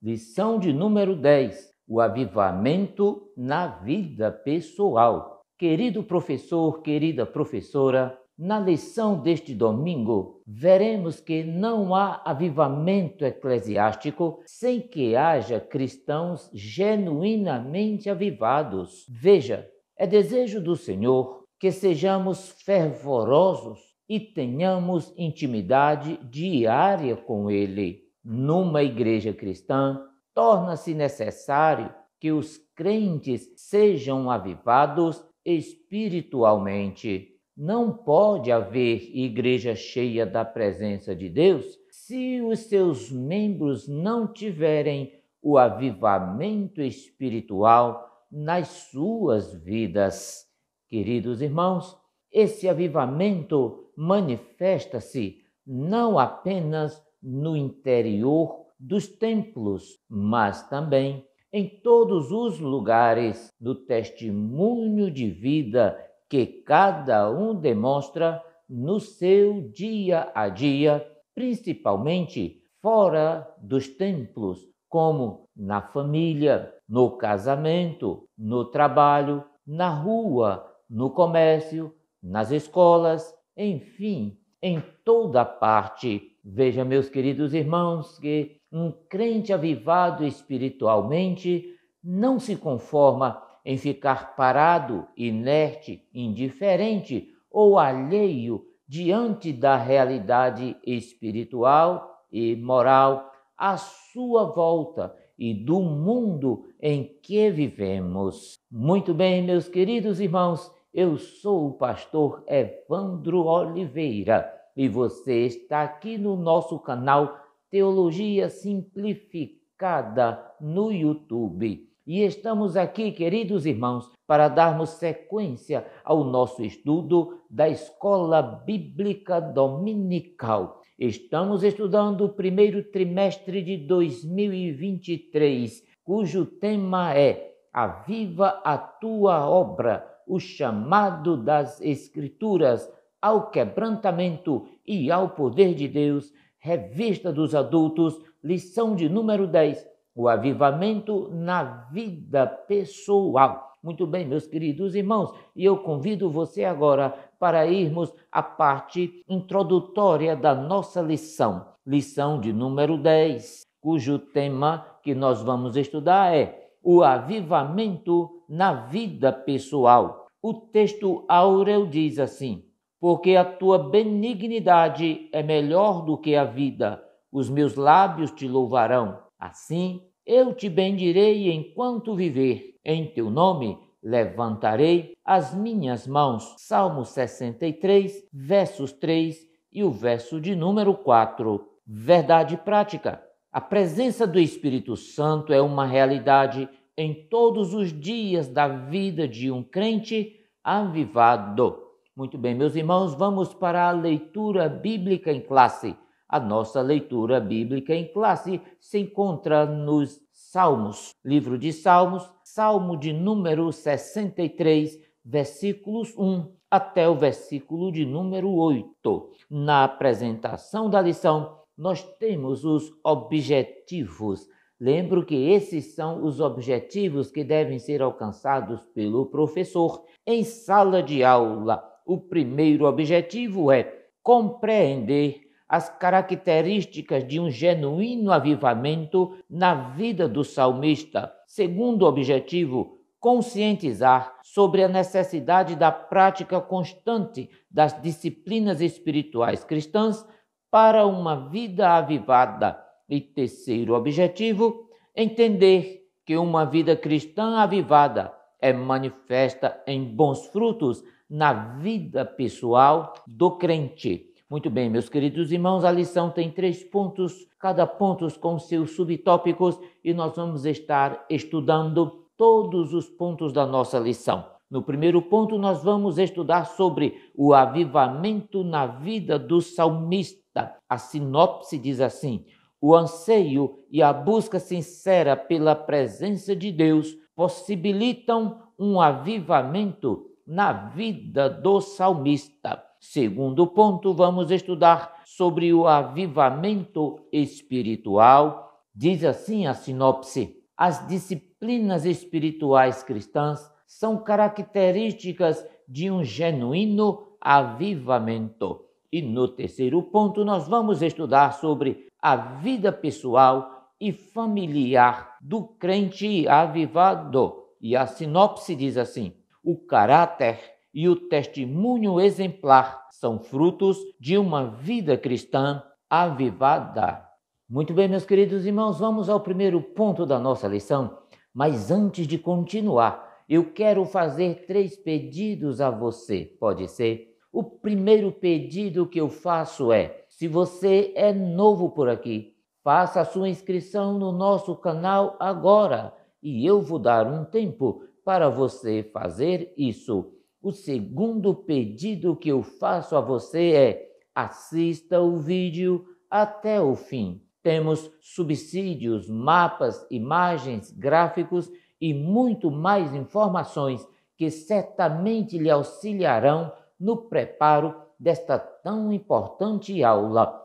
Lição de número 10: o avivamento na vida pessoal. Querido professor, querida professora, na lição deste domingo, veremos que não há avivamento eclesiástico sem que haja cristãos genuinamente avivados. Veja, é desejo do Senhor que sejamos fervorosos e tenhamos intimidade diária com Ele. Numa igreja cristã, torna-se necessário que os crentes sejam avivados espiritualmente. Não pode haver igreja cheia da presença de Deus se os seus membros não tiverem o avivamento espiritual nas suas vidas. Queridos irmãos, esse avivamento manifesta-se não apenas no interior dos templos, mas também em todos os lugares, no testemunho de vida que cada um demonstra no seu dia a dia, principalmente fora dos templos, como na família, no casamento, no trabalho, na rua, no comércio, nas escolas, enfim, em toda parte. Veja, meus queridos irmãos, que um crente avivado espiritualmente não se conforma em ficar parado, inerte, indiferente ou alheio diante da realidade espiritual e moral à sua volta e do mundo em que vivemos. Muito bem, meus queridos irmãos, eu sou o pastor Evandro Oliveira e você está aqui no nosso canal Teologia Simplificada no YouTube. E estamos aqui, queridos irmãos, para darmos sequência ao nosso estudo da Escola Bíblica Dominical. Estamos estudando o primeiro trimestre de 2023, cujo tema é Aviva a Tua Obra, o chamado das Escrituras ao quebrantamento e ao poder de Deus, revista dos adultos, lição de número 10, o avivamento na vida pessoal. Muito bem, meus queridos irmãos, e eu convido você agora para irmos à parte introdutória da nossa lição, lição de número 10, cujo tema que nós vamos estudar é o avivamento na vida pessoal. O texto áureo diz assim: porque a tua benignidade é melhor do que a vida, os meus lábios te louvarão. Assim, eu te bendirei enquanto viver, em teu nome levantarei as minhas mãos. Salmo 63, versos 3 e o verso de número 4. Verdade prática. A presença do Espírito Santo é uma realidade em todos os dias da vida de um crente avivado. Muito bem, meus irmãos, vamos para a leitura bíblica em classe. A nossa leitura bíblica em classe se encontra nos Salmos, livro de Salmos, Salmo de número 63, versículos 1 até o versículo de número 8. Na apresentação da lição, nós temos os objetivos. Lembro que esses são os objetivos que devem ser alcançados pelo professor em sala de aula. O primeiro objetivo é compreender as características de um genuíno avivamento na vida do salmista. Segundo objetivo, conscientizar sobre a necessidade da prática constante das disciplinas espirituais cristãs para uma vida avivada. E terceiro objetivo, entender que uma vida cristã avivada é manifesta em bons frutos na vida pessoal do crente. Muito bem, meus queridos irmãos, a lição tem 3 pontos, cada ponto com seus subtópicos, e nós vamos estar estudando todos os pontos da nossa lição. No primeiro ponto, nós vamos estudar sobre o avivamento na vida do salmista. A sinopse diz assim: o anseio e a busca sincera pela presença de Deus possibilitam um avivamento na vida do salmista. Segundo ponto, vamos estudar sobre o avivamento espiritual. Diz assim a sinopse: as disciplinas espirituais cristãs são características de um genuíno avivamento. E no terceiro ponto, nós vamos estudar sobre a vida pessoal e familiar do crente avivado. E a sinopse diz assim: o caráter e o testemunho exemplar são frutos de uma vida cristã avivada. Muito bem, meus queridos irmãos, vamos ao primeiro ponto da nossa lição. Mas antes de continuar, eu quero fazer 3 pedidos a você, pode ser? O primeiro pedido que eu faço é: se você é novo por aqui, faça a sua inscrição no nosso canal agora e eu vou dar um tempo para você fazer isso. O segundo pedido que eu faço a você é: assista o vídeo até o fim. Temos subsídios, mapas, imagens, gráficos e muito mais informações que certamente lhe auxiliarão no preparo desta tão importante aula.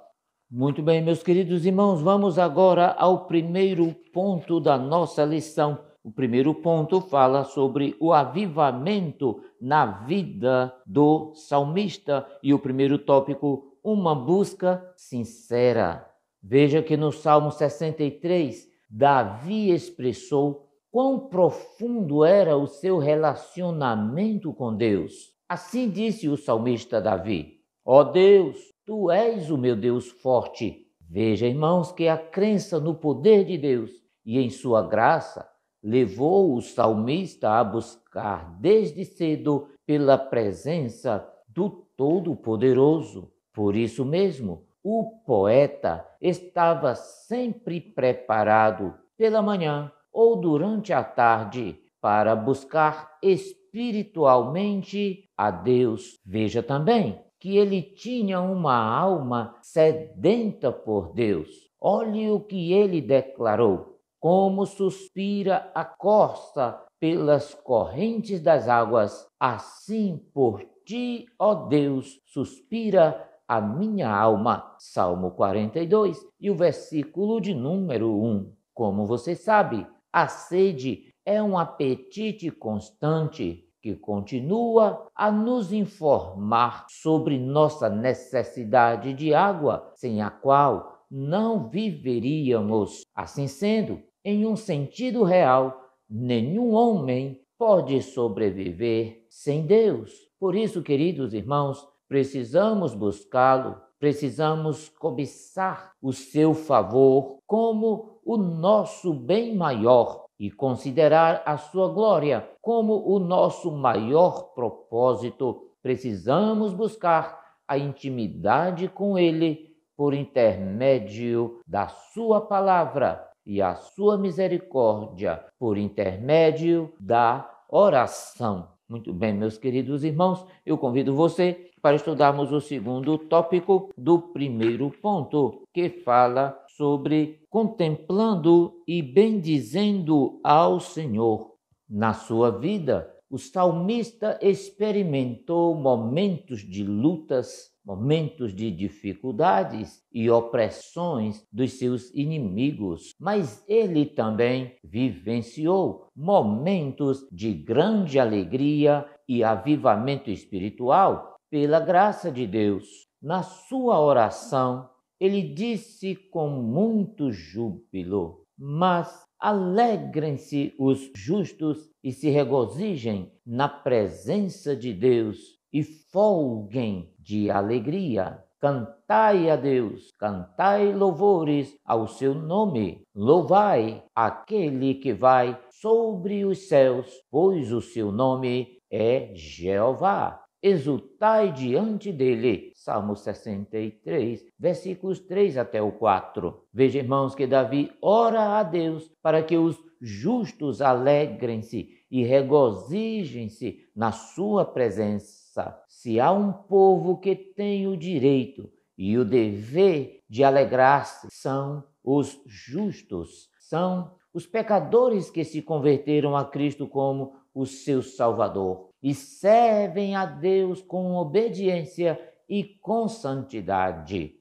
Muito bem, meus queridos irmãos, vamos agora ao primeiro ponto da nossa lição. O primeiro ponto fala sobre o avivamento na vida do salmista e o primeiro tópico, uma busca sincera. Veja que no Salmo 63, Davi expressou quão profundo era o seu relacionamento com Deus. Assim disse o salmista Davi: ó Deus, tu és o meu Deus forte. Veja, irmãos, que a crença no poder de Deus e em sua graça levou o salmista a buscar desde cedo pela presença do Todo-Poderoso. Por isso mesmo, o poeta estava sempre preparado pela manhã ou durante a tarde para buscar espiritualmente a Deus. Veja também que ele tinha uma alma sedenta por Deus. Olhe o que ele declarou: como suspira a corça pelas correntes das águas, assim por ti, ó Deus, suspira a minha alma. Salmo 42 e o versículo de número 1. Como você sabe, a sede é um apetite constante que continua a nos informar sobre nossa necessidade de água, sem a qual não viveríamos. Assim sendo, em um sentido real, nenhum homem pode sobreviver sem Deus. Por isso, queridos irmãos, precisamos buscá-lo, precisamos cobiçar o seu favor como o nosso bem maior e considerar a sua glória como o nosso maior propósito. Precisamos buscar a intimidade com Ele por intermédio da sua palavra e a sua misericórdia por intermédio da oração. Muito bem, meus queridos irmãos, eu convido você para estudarmos o segundo tópico do primeiro ponto, que fala sobre contemplando e bendizendo ao Senhor. Na sua vida, o salmista experimentou momentos de lutas, momentos de dificuldades e opressões dos seus inimigos, mas ele também vivenciou momentos de grande alegria e avivamento espiritual pela graça de Deus. Na sua oração, ele disse com muito júbilo: mas alegrem-se os justos e se regozijem na presença de Deus e folguem de alegria. Cantai a Deus, cantai louvores ao seu nome. Louvai aquele que vai sobre os céus, pois o seu nome é Jeová. Exultai diante dele. Salmo 63, versículos 3 até o 4. Veja, irmãos, que Davi ora a Deus para que os justos alegrem-se e regozijem-se na sua presença. Se há um povo que tem o direito e o dever de alegrar-se, são os justos, são os pecadores que se converteram a Cristo como o seu Salvador e servem a Deus com obediência e com santidade.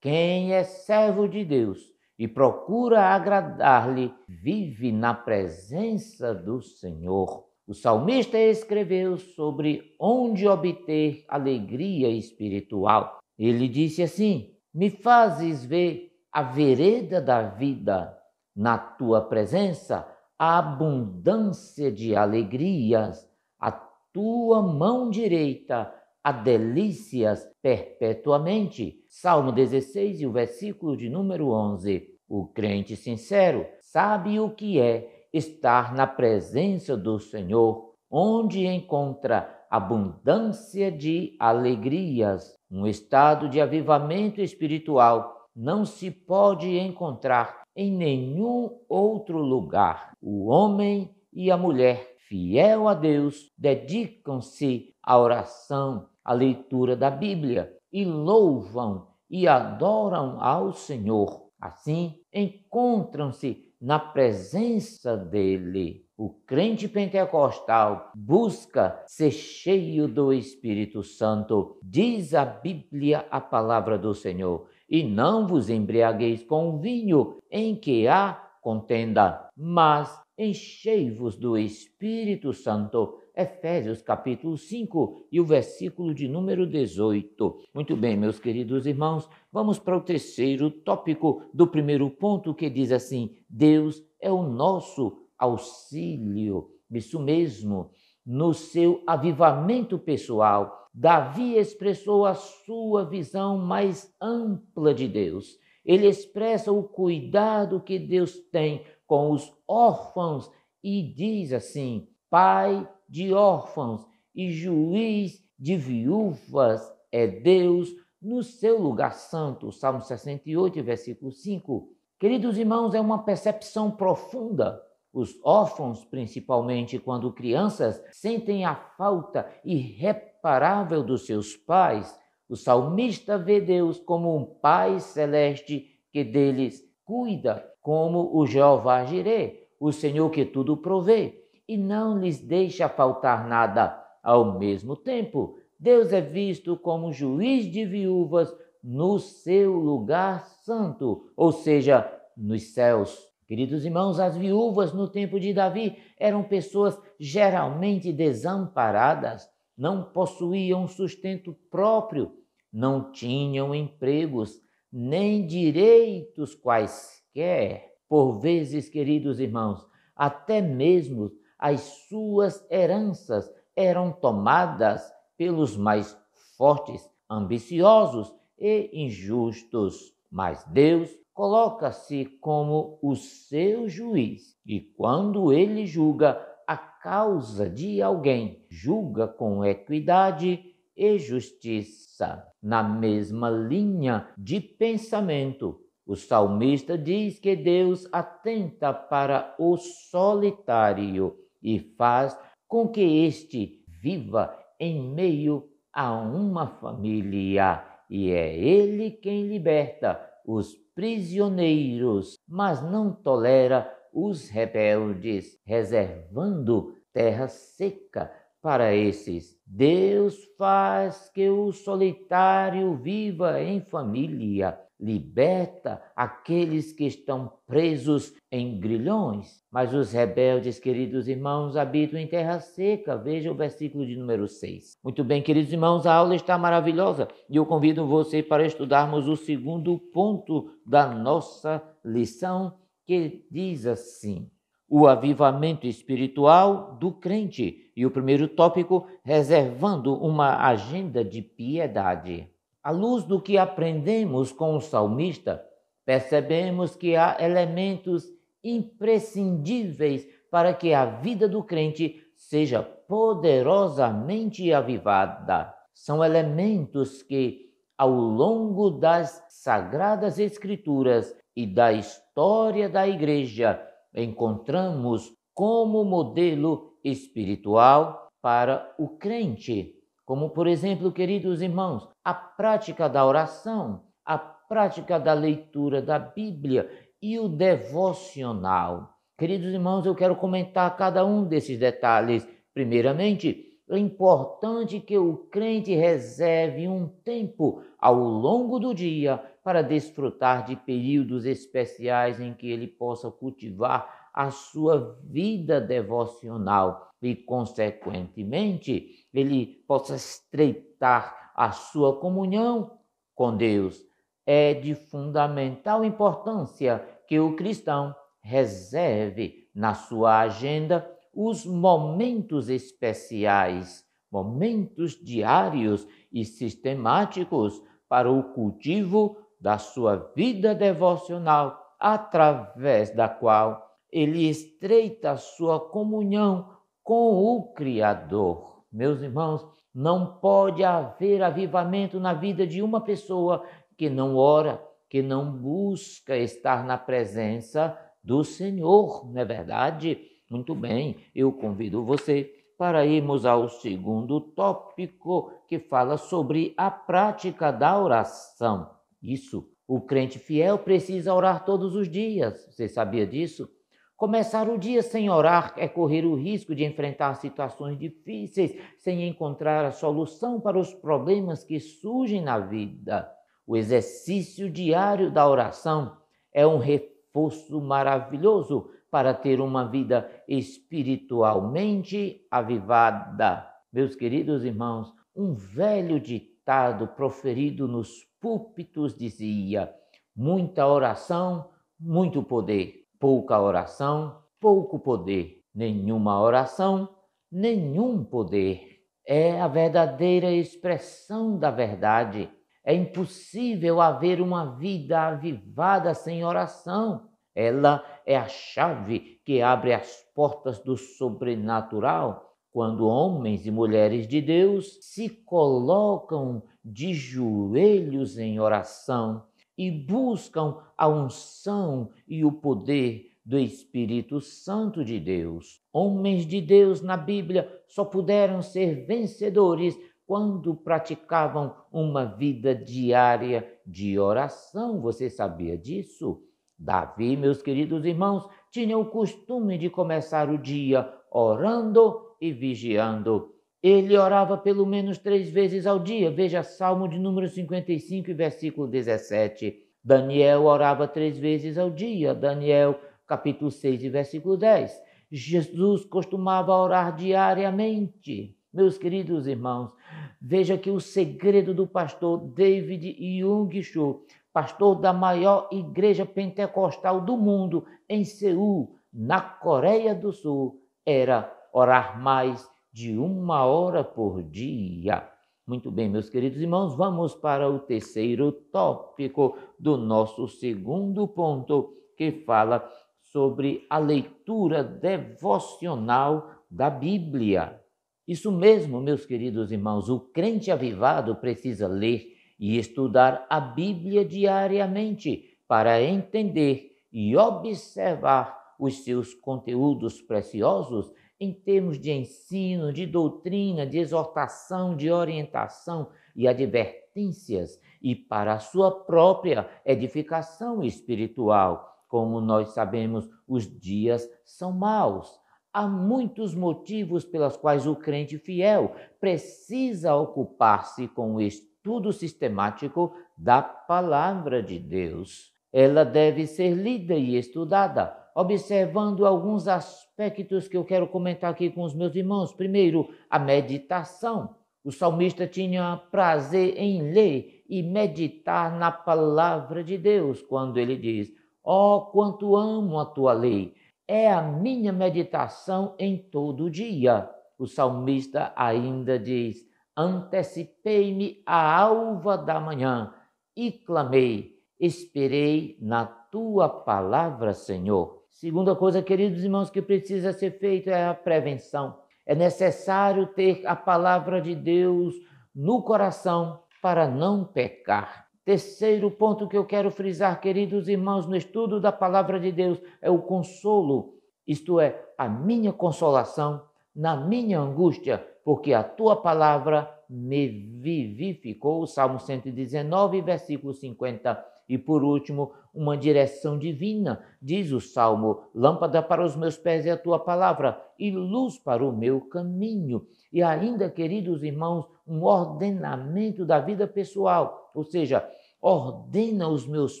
Quem é servo de Deus e procura agradar-lhe, vive na presença do Senhor. O salmista escreveu sobre onde obter alegria espiritual. Ele disse assim: me fazes ver a vereda da vida, na tua presença a abundância de alegrias, a tua mão direita há delícias perpetuamente. Salmo 16 e o versículo de número 11. O crente sincero sabe o que é estar na presença do Senhor, onde encontra abundância de alegrias. Um estado de avivamento espiritual não se pode encontrar em nenhum outro lugar. O homem e a mulher fiel a Deus dedicam-se à oração, à leitura da Bíblia e louvam e adoram ao Senhor. Assim, encontram-se na presença dele. O crente pentecostal busca ser cheio do Espírito Santo. Diz a Bíblia, a palavra do Senhor: e não vos embriagueis com vinho em que há contenda, mas enchei-vos do Espírito Santo. Efésios capítulo 5 e o versículo de número 18. Muito bem, meus queridos irmãos, vamos para o terceiro tópico do primeiro ponto, que diz assim: Deus é o nosso auxílio. Isso mesmo, no seu avivamento pessoal, Davi expressou a sua visão mais ampla de Deus. Ele expressa o cuidado que Deus tem com os órfãos e diz assim: Pai de órfãos e juiz de viúvas é Deus no seu lugar santo. Salmo 68, versículo 5. Queridos irmãos, é uma percepção profunda. Os órfãos, principalmente quando crianças, sentem a falta irreparável dos seus pais. O salmista vê Deus como um Pai celeste que deles cuida, como o Jeová Jireh, o Senhor que tudo provê, e não lhes deixa faltar nada. Ao mesmo tempo, Deus é visto como juiz de viúvas no seu lugar santo, ou seja, nos céus. Queridos irmãos, as viúvas no tempo de Davi eram pessoas geralmente desamparadas, não possuíam sustento próprio, não tinham empregos, nem direitos quaisquer. Por vezes, queridos irmãos, até mesmo as suas heranças eram tomadas pelos mais fortes, ambiciosos e injustos. Mas Deus coloca-se como o seu juiz e, quando ele julga a causa de alguém, julga com equidade e justiça. Na mesma linha de pensamento, o salmista diz que Deus atenta para o solitário e faz com que este viva em meio a uma família. E é Ele quem liberta os prisioneiros, mas não tolera os rebeldes, reservando terra seca para esses. Deus faz que o solitário viva em família, liberta aqueles que estão presos em grilhões. Mas os rebeldes, queridos irmãos, habitam em terra seca. Veja o versículo de número 6. Muito bem, queridos irmãos, a aula está maravilhosa e eu convido você para estudarmos o segundo ponto da nossa lição, que diz assim: o avivamento espiritual do crente. E o primeiro tópico, reservando uma agenda de piedade. À luz do que aprendemos com o salmista, percebemos que há elementos imprescindíveis para que a vida do crente seja poderosamente avivada. São elementos que, ao longo das Sagradas Escrituras e da história da Igreja, encontramos como modelo espiritual para o crente. Como, por exemplo, queridos irmãos, a prática da oração, a prática da leitura da Bíblia e o devocional. Queridos irmãos, eu quero comentar cada um desses detalhes. Primeiramente, é importante que o crente reserve um tempo ao longo do dia para desfrutar de períodos especiais em que ele possa cultivar a sua vida devocional e, consequentemente, ele possa estreitar a sua comunhão com Deus. É de fundamental importância que o cristão reserve na sua agenda os momentos especiais, momentos diários e sistemáticos para o cultivo da sua vida devocional, através da qual ele estreita a sua comunhão com o Criador. Meus irmãos, não pode haver avivamento na vida de uma pessoa que não ora, que não busca estar na presença do Senhor, não é verdade? Muito bem, eu convido você para irmos ao segundo tópico, que fala sobre a prática da oração. Isso, o crente fiel precisa orar todos os dias. Você sabia disso? Começar o dia sem orar é correr o risco de enfrentar situações difíceis sem encontrar a solução para os problemas que surgem na vida. O exercício diário da oração é um reforço maravilhoso para ter uma vida espiritualmente avivada. Meus queridos irmãos, um velho ditado proferido nos púlpitos dizia: muita oração, muito poder. Pouca oração, pouco poder. Nenhuma oração, nenhum poder. É a verdadeira expressão da verdade. É impossível haver uma vida avivada sem oração. Ela é a chave que abre as portas do sobrenatural. Quando homens e mulheres de Deus se colocam de joelhos em oração e buscam a unção e o poder do Espírito Santo de Deus. Homens de Deus na Bíblia só puderam ser vencedores quando praticavam uma vida diária de oração. Você sabia disso? Davi, meus queridos irmãos, tinha o costume de começar o dia orando e vigiando. Ele orava pelo menos 3 vezes ao dia. Veja Salmo de número 55, versículo 17. Daniel orava 3 vezes ao dia. Daniel, capítulo 6, versículo 10. Jesus costumava orar diariamente. Meus queridos irmãos, veja que o segredo do pastor David Yong Cho, pastor da maior igreja pentecostal do mundo, em Seul, na Coreia do Sul, era orar mais de 1 hora por dia. Muito bem, meus queridos irmãos, vamos para o terceiro tópico do nosso segundo ponto, que fala sobre a leitura devocional da Bíblia. Isso mesmo, meus queridos irmãos, o crente avivado precisa ler e estudar a Bíblia diariamente para entender e observar os seus conteúdos preciosos em termos de ensino, de doutrina, de exortação, de orientação e advertências, e para a sua própria edificação espiritual. Como nós sabemos, os dias são maus. Há muitos motivos pelos quais o crente fiel precisa ocupar-se com o estudo sistemático da palavra de Deus. Ela deve ser lida e estudada, observando alguns aspectos que eu quero comentar aqui com os meus irmãos. Primeiro, a meditação. O salmista tinha prazer em ler e meditar na palavra de Deus, quando ele diz: "Ó, quanto amo a tua lei! É a minha meditação em todo dia." O salmista ainda diz: "Antecipei-me à alva da manhã e clamei, esperei na tua palavra, Senhor." Segunda coisa, queridos irmãos, que precisa ser feita é a prevenção. É necessário ter a palavra de Deus no coração para não pecar. Terceiro ponto que eu quero frisar, queridos irmãos, no estudo da palavra de Deus, é o consolo. Isto é, a minha consolação na minha angústia, porque a tua palavra me vivificou. Salmo 119, versículo 51. E por último, uma direção divina. Diz o Salmo: lâmpada para os meus pés é a tua palavra e luz para o meu caminho. E ainda, queridos irmãos, um ordenamento da vida pessoal, ou seja, ordena os meus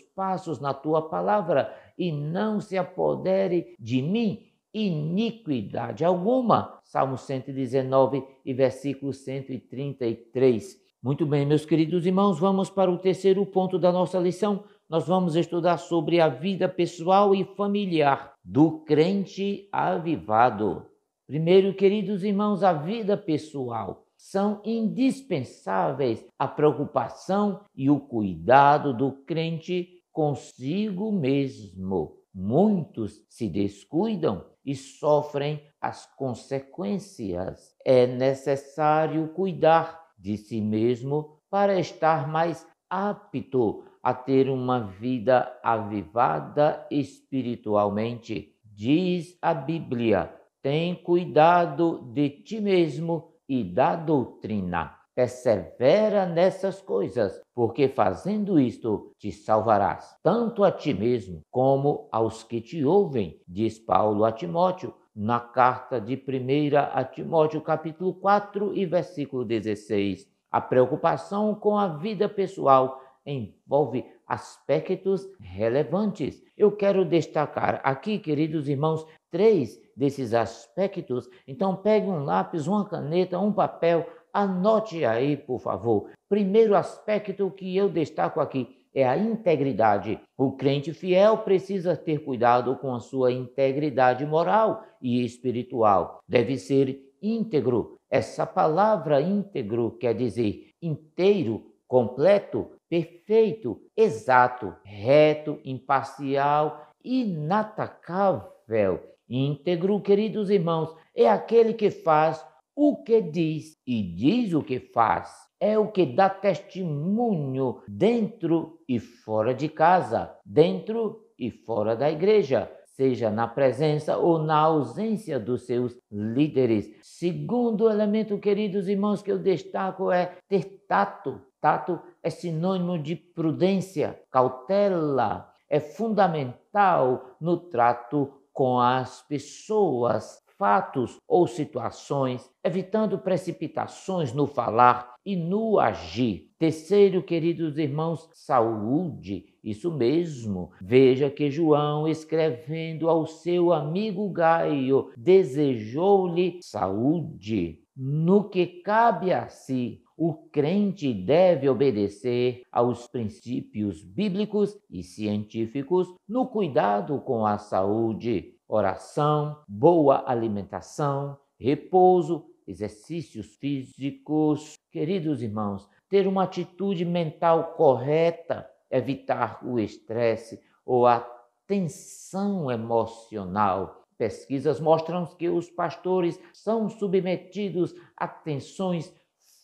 passos na tua palavra e não se apodere de mim iniquidade alguma. Salmo 119 e versículo 133. Muito bem, meus queridos irmãos, vamos para o terceiro ponto da nossa lição. Nós vamos estudar sobre a vida pessoal e familiar do crente avivado. Primeiro, queridos irmãos, a vida pessoal. São indispensáveis a preocupação e o cuidado do crente consigo mesmo. Muitos se descuidam e sofrem as consequências. É necessário cuidar de si mesmo para estar mais apto a ter uma vida avivada espiritualmente. Diz a Bíblia: tem cuidado de ti mesmo e da doutrina. Persevera nessas coisas, porque fazendo isto te salvarás, tanto a ti mesmo como aos que te ouvem, diz Paulo a Timóteo, na carta de 1 a Timóteo, capítulo 4 e versículo 16. A preocupação com a vida pessoal envolve aspectos relevantes. Eu quero destacar aqui, queridos irmãos, 3 desses aspectos. Então, pegue um lápis, uma caneta, um papel, anote aí, por favor. Primeiro aspecto que eu destaco aqui é a integridade. O crente fiel precisa ter cuidado com a sua integridade moral e espiritual. Deve ser íntegro. Essa palavra íntegro quer dizer inteiro, completo, perfeito, exato, reto, imparcial, inatacável. Íntegro, queridos irmãos, é aquele que faz o que diz e diz o que faz. É o que dá testemunho dentro e fora de casa, dentro e fora da igreja, seja na presença ou na ausência dos seus líderes. Segundo elemento, queridos irmãos, que eu destaco é ter tato. Tato é sinônimo de prudência, cautela. É fundamental no trato com as pessoas, fatos ou situações, evitando precipitações no falar e no agir. Terceiro, queridos irmãos, saúde. Isso mesmo. Veja que João, escrevendo ao seu amigo Gaio, desejou-lhe saúde. No que cabe a si, o crente deve obedecer aos princípios bíblicos e científicos no cuidado com a saúde. Oração, boa alimentação, repouso, exercícios físicos. Queridos irmãos, ter uma atitude mental correta, evitar o estresse ou a tensão emocional. Pesquisas mostram que os pastores são submetidos a tensões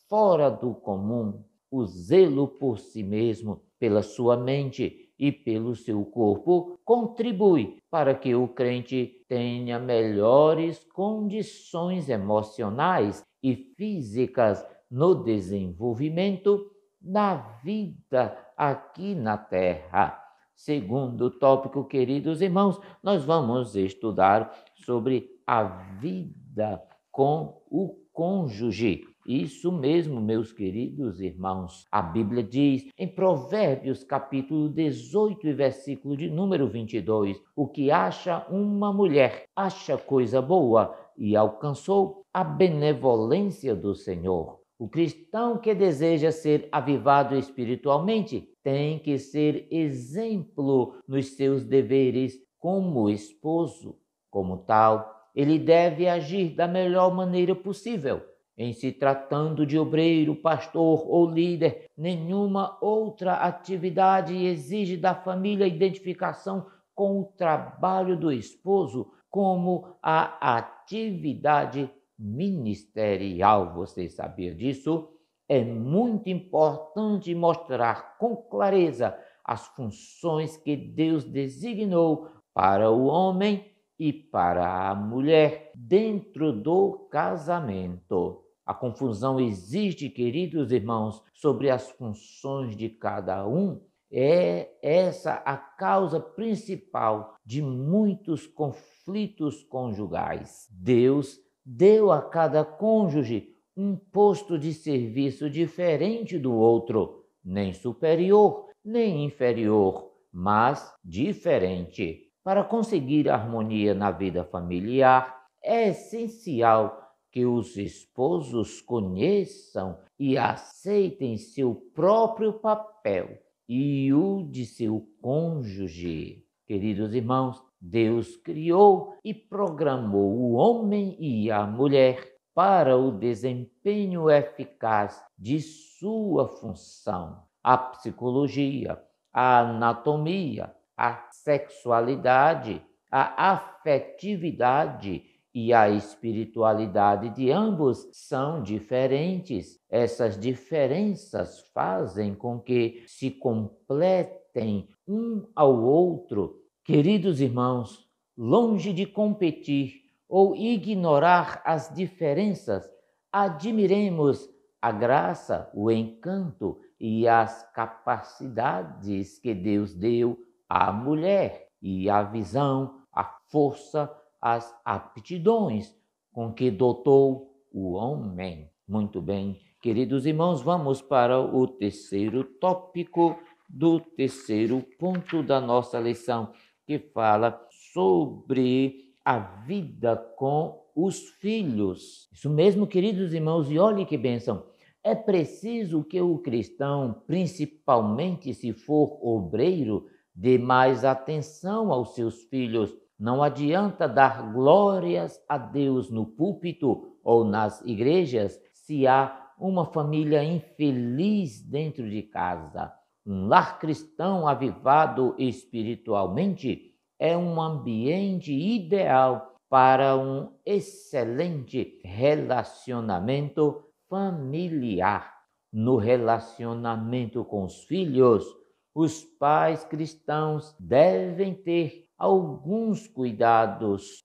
fora do comum. O zelo por si mesmo, pela sua mente e pelo seu corpo contribui para que o crente tenha melhores condições emocionais e físicas no desenvolvimento da vida aqui na Terra. Segundo tópico, queridos irmãos, nós vamos estudar sobre a vida com o cônjuge. Isso mesmo, meus queridos irmãos. A Bíblia diz em Provérbios, capítulo 18, e versículo de número 22, o que acha uma mulher, acha coisa boa e alcançou a benevolência do Senhor. O cristão que deseja ser avivado espiritualmente tem que ser exemplo nos seus deveres como esposo. Como tal, ele deve agir da melhor maneira possível. Em se tratando de obreiro, pastor ou líder, nenhuma outra atividade exige da família identificação com o trabalho do esposo como a atividade ministerial. Você sabia disso? É muito importante mostrar com clareza as funções que Deus designou para o homem e para a mulher dentro do casamento. A confusão existe, queridos irmãos, sobre as funções de cada um É essa a causa principal de muitos conflitos conjugais. Deus deu a cada cônjuge um posto de serviço diferente do outro, nem superior, nem inferior, mas diferente. Para conseguir harmonia na vida familiar, é essencial que os esposos conheçam e aceitem seu próprio papel e o de seu cônjuge. Queridos irmãos, Deus criou e programou o homem e a mulher para o desempenho eficaz de sua função. A psicologia, a anatomia, a sexualidade, a afetividade e a espiritualidade de ambos são diferentes. Essas diferenças fazem com que se completem um ao outro. Queridos irmãos, longe de competir ou ignorar as diferenças, admiremos a graça, o encanto e as capacidades que Deus deu à mulher e a visão, a força, as aptidões com que dotou o homem. Muito bem, queridos irmãos, vamos para o terceiro tópico do terceiro ponto da nossa lição, que fala sobre a vida com os filhos. Isso mesmo, queridos irmãos, e olhe que bênção. É preciso que o cristão, principalmente se for obreiro, dê mais atenção aos seus filhos. Não adianta dar glórias a Deus no púlpito ou nas igrejas se há uma família infeliz dentro de casa. Um lar cristão avivado espiritualmente é um ambiente ideal para um excelente relacionamento familiar. No relacionamento com os filhos, os pais cristãos devem ter alguns cuidados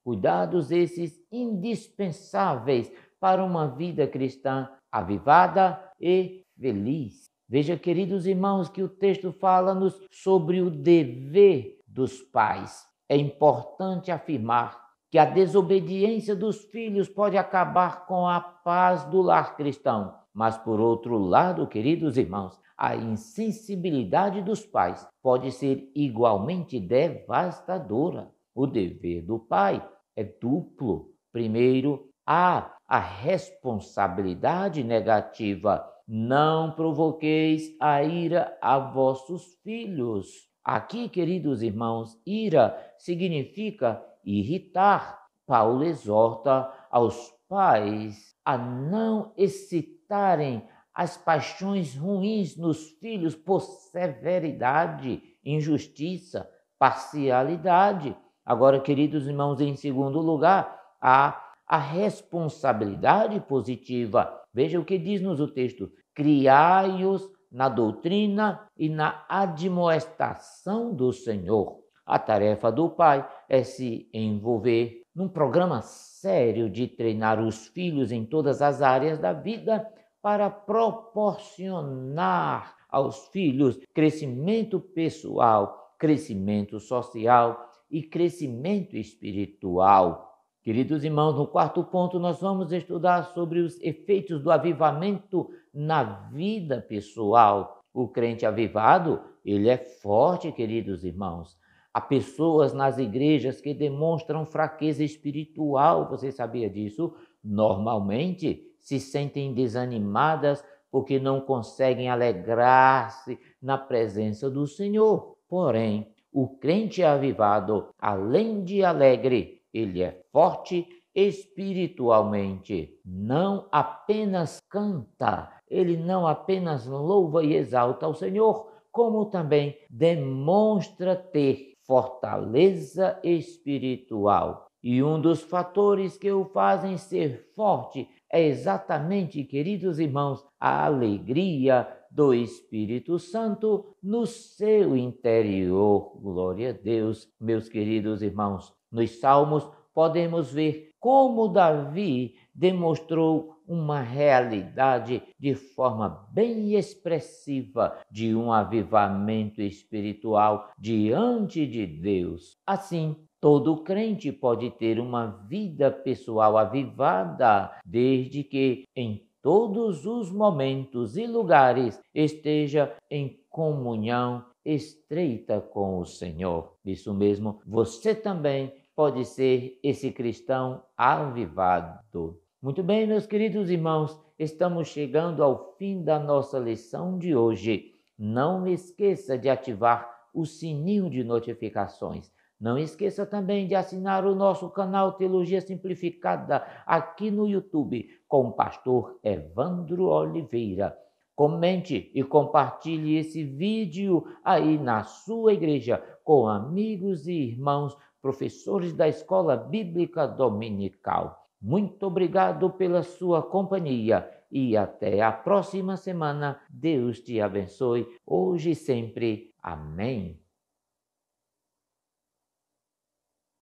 esses indispensáveis para uma vida cristã avivada e feliz. Veja, queridos irmãos, que o texto fala-nos sobre o dever dos pais. É importante afirmar que a desobediência dos filhos pode acabar com a paz do lar cristão. Mas, por outro lado, queridos irmãos, a insensibilidade dos pais pode ser igualmente devastadora. O dever do pai é duplo. Primeiro, há a responsabilidade negativa. Não provoqueis a ira a vossos filhos. Aqui, queridos irmãos, ira significa irritar. Paulo exorta aos pais a não excitarem as paixões ruins nos filhos por severidade, injustiça, parcialidade. Agora, queridos irmãos, em segundo lugar, há a responsabilidade positiva. Veja o que diz-nos o texto: criai-os na doutrina e na admoestação do Senhor. A tarefa do pai é se envolver num programa sério de treinar os filhos em todas as áreas da vida para proporcionar aos filhos crescimento pessoal, crescimento social e crescimento espiritual. Queridos irmãos, no quarto ponto nós vamos estudar sobre os efeitos do avivamento na vida pessoal. O crente avivado, ele é forte, queridos irmãos. Há pessoas nas igrejas que demonstram fraqueza espiritual, você sabia disso? Normalmente se sentem desanimadas porque não conseguem alegrar-se na presença do Senhor. Porém, o crente avivado, além de alegre, ele é forte espiritualmente. Não apenas canta, ele não apenas louva e exalta ao Senhor, como também demonstra ter fortaleza espiritual. E um dos fatores que o fazem ser forte é exatamente, queridos irmãos, a alegria do Espírito Santo no seu interior. Glória a Deus, meus queridos irmãos. Nos Salmos, podemos ver como Davi demonstrou uma realidade de forma bem expressiva de um avivamento espiritual diante de Deus. Assim, todo crente pode ter uma vida pessoal avivada, desde que em todos os momentos e lugares esteja em comunhão estreita com o Senhor. Isso mesmo, você também pode ser esse cristão avivado. Muito bem, meus queridos irmãos, estamos chegando ao fim da nossa lição de hoje. Não esqueça de ativar o sininho de notificações. Não esqueça também de assinar o nosso canal Teologia Simplificada aqui no YouTube com o pastor Evandro Oliveira. Comente e compartilhe esse vídeo aí na sua igreja com amigos e irmãos, professores da Escola Bíblica Dominical. Muito obrigado pela sua companhia e até a próxima semana. Deus te abençoe, hoje e sempre. Amém.